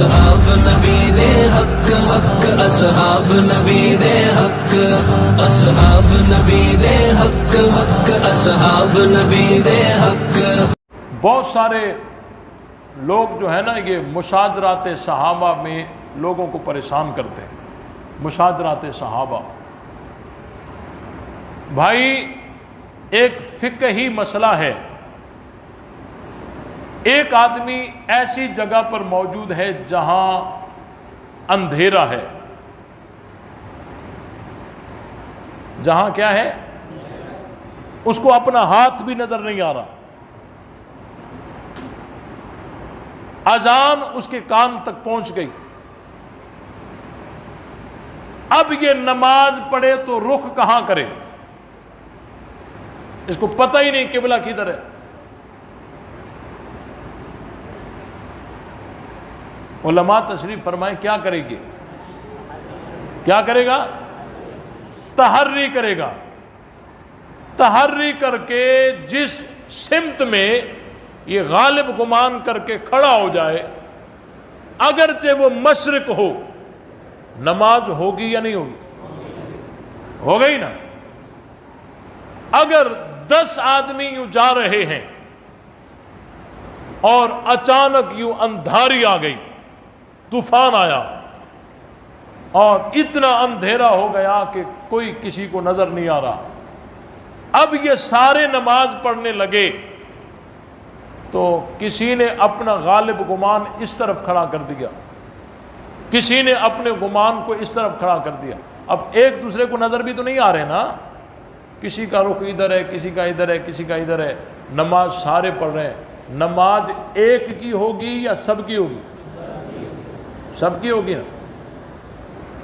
اصحاب نبی دے حق حق اصحاب نبی دے حق اصحاب نبی دے حق حق اصحاب نبی دے حق۔ بہت سارے لوگ جو ہے نا یہ مشاجرات صحابہ میں لوگوں کو پریشان کرتے ہیں۔ مشاجرات صحابہ بھائی ایک فقہی مسئلہ ہے۔ ایک آدمی ایسی جگہ پر موجود ہے جہاں اندھیرا ہے، جہاں کیا ہے، اس کو اپنا ہاتھ بھی نظر نہیں آ رہا، اذان اس کے کان تک پہنچ گئی، اب یہ نماز پڑھے تو رخ کہاں کرے، اس کو پتہ ہی نہیں قبلہ کدھر ہے۔ علماء تشریف فرمائیں کیا کرے گی، کیا کرے گا، تحری کرے گا، تحری کر کے جس سمت میں یہ غالب گمان کر کے کھڑا ہو جائے، اگرچہ وہ مشرق ہو، نماز ہوگی یا نہیں ہوگی، ہو گئی نا۔ اگر 10 آدمی یوں جا رہے ہیں اور اچانک یوں اندھاری آ گئی، طوفان آیا اور اتنا اندھیرا ہو گیا کہ کوئی کسی کو نظر نہیں آ رہا، اب یہ سارے نماز پڑھنے لگے تو کسی نے اپنا غالب گمان اس طرف کھڑا کر دیا، کسی نے اپنے گمان کو اس طرف کھڑا کر دیا۔ اب ایک دوسرے کو نظر بھی تو نہیں آ رہے نا، کسی کا رخ ادھر ہے، کسی کا ادھر ہے، کسی کا ادھر ہے، نماز سارے پڑھ رہے ہیں، نماز ایک کی ہوگی یا سب کی ہوگی، سب کی ہوگی نا۔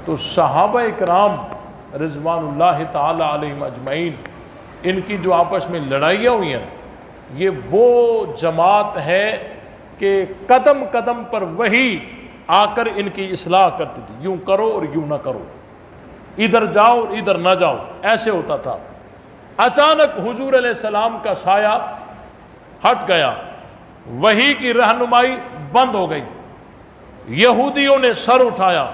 تو صحابہ اکرام رضوان اللہ تعالی علیہم اجمعین، ان کی جو آپس میں لڑائیاں ہوئی ہیں، یہ وہ جماعت ہے کہ قدم قدم پر وہی آ کر ان کی اصلاح کرتی تھی، یوں کرو اور یوں نہ کرو، ادھر جاؤ اور ادھر نہ جاؤ، ایسے ہوتا تھا۔ اچانک حضور علیہ السلام کا سایہ ہٹ گیا، وحی کی رہنمائی بند ہو گئی، یہودیوں نے سر اٹھایا،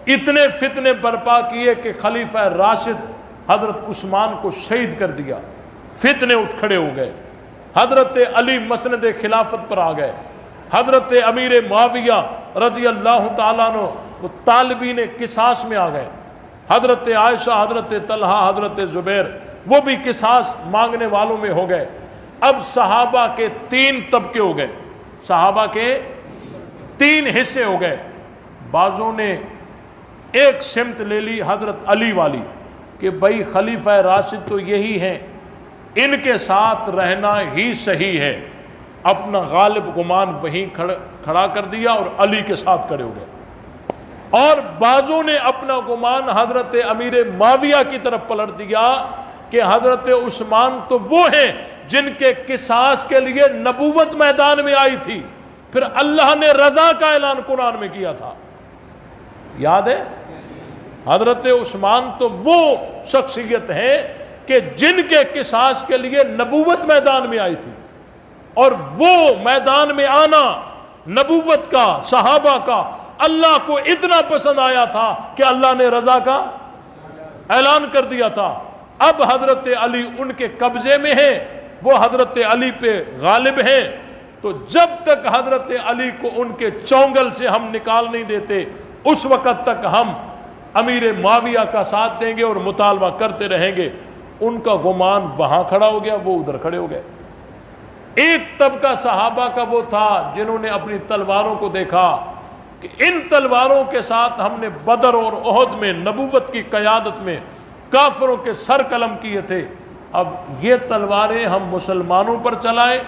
اتنے فتنے برپا کیے کہ خلیفہ راشد حضرت عثمان کو شہید کر دیا، فتنے اٹھ کھڑے ہو گئے، حضرت علی مسند خلافت پر آ گئے، حضرت امیر معاویہ رضی اللہ تعالیٰ عنہ وہ طالبین قصاص میں آ گئے، حضرت عائشہ، حضرت طلحہ، حضرت زبیر وہ بھی قصاص مانگنے والوں میں ہو گئے۔ اب صحابہ کے 3 طبقے ہو گئے، صحابہ کے 3 حصے ہو گئے۔ بعضوں نے ایک سمت لے لی حضرت علی والی کہ بھائی خلیفہ راشد تو یہی ہیں، ان کے ساتھ رہنا ہی صحیح ہے، اپنا غالب گمان وہیں کھڑا کر دیا اور علی کے ساتھ کھڑے ہو گئے۔ اور بعضوں نے اپنا گمان حضرت امیر معاویہ کی طرف پلٹ دیا کہ حضرت عثمان تو وہ ہیں جن کے قصاص کے لیے نبوت میدان میں آئی تھی، پھر اللہ نے رضا کا اعلان قرآن میں کیا تھا، یاد ہے؟ حضرت عثمان تو وہ شخصیت ہے کہ جن کے قصاص کے لیے نبوت میدان میں آئی تھی، اور وہ میدان میں آنا نبوت کا، صحابہ کا اللہ کو اتنا پسند آیا تھا کہ اللہ نے رضا کا اعلان کر دیا تھا۔ اب حضرت علی ان کے قبضے میں ہیں، وہ حضرت علی پہ غالب ہیں، تو جب تک حضرت علی کو ان کے چونگل سے ہم نکال نہیں دیتے، اس وقت تک ہم امیر معاویہ کا ساتھ دیں گے اور مطالبہ کرتے رہیں گے۔ ان کا گمان وہاں کھڑا ہو گیا، وہ ادھر کھڑے ہو گئے۔ ایک طبقہ صحابہ کا وہ تھا جنہوں نے اپنی تلواروں کو دیکھا کہ ان تلواروں کے ساتھ ہم نے بدر اور احد میں نبوت کی قیادت میں کافروں کے سر قلم کیے تھے، اب یہ تلواریں ہم مسلمانوں پر چلائیں،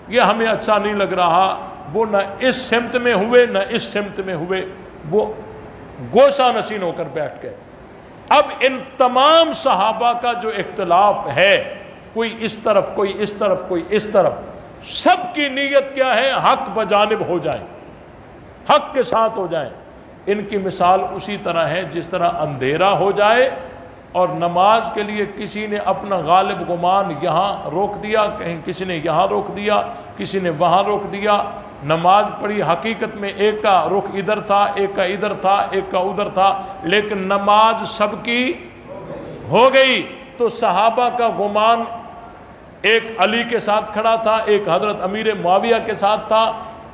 یہ ہمیں اچھا نہیں لگ رہا۔ وہ نہ اس سمت میں ہوئے نہ اس سمت میں ہوئے، وہ گوشہ نشین ہو کر بیٹھ گئے۔ اب ان تمام صحابہ کا جو اختلاف ہے، کوئی اس طرف، کوئی اس طرف، کوئی اس طرف، سب کی نیت کیا ہے؟ حق بجانب ہو جائیں، حق کے ساتھ ہو جائیں۔ ان کی مثال اسی طرح ہے جس طرح اندھیرا ہو جائے اور نماز کے لیے کسی نے اپنا غالب گمان یہاں روک دیا، کہیں کسی نے یہاں روک دیا، کسی نے وہاں روک دیا، نماز پڑھی، حقیقت میں ایک کا رخ ادھر تھا، ایک کا ادھر تھا، ایک کا ادھر تھا، لیکن نماز سب کی ہو گئی۔ تو صحابہ کا گمان ایک علی کے ساتھ کھڑا تھا، ایک حضرت امیر معاویہ کے ساتھ تھا،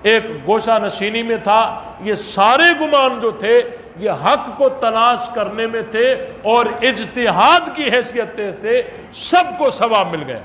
ایک گوشہ نشینی میں تھا۔ یہ سارے گمان جو تھے یہ حق کو تلاش کرنے میں تھے، اور اجتہاد کی حیثیت سے سب کو ثواب مل گیا۔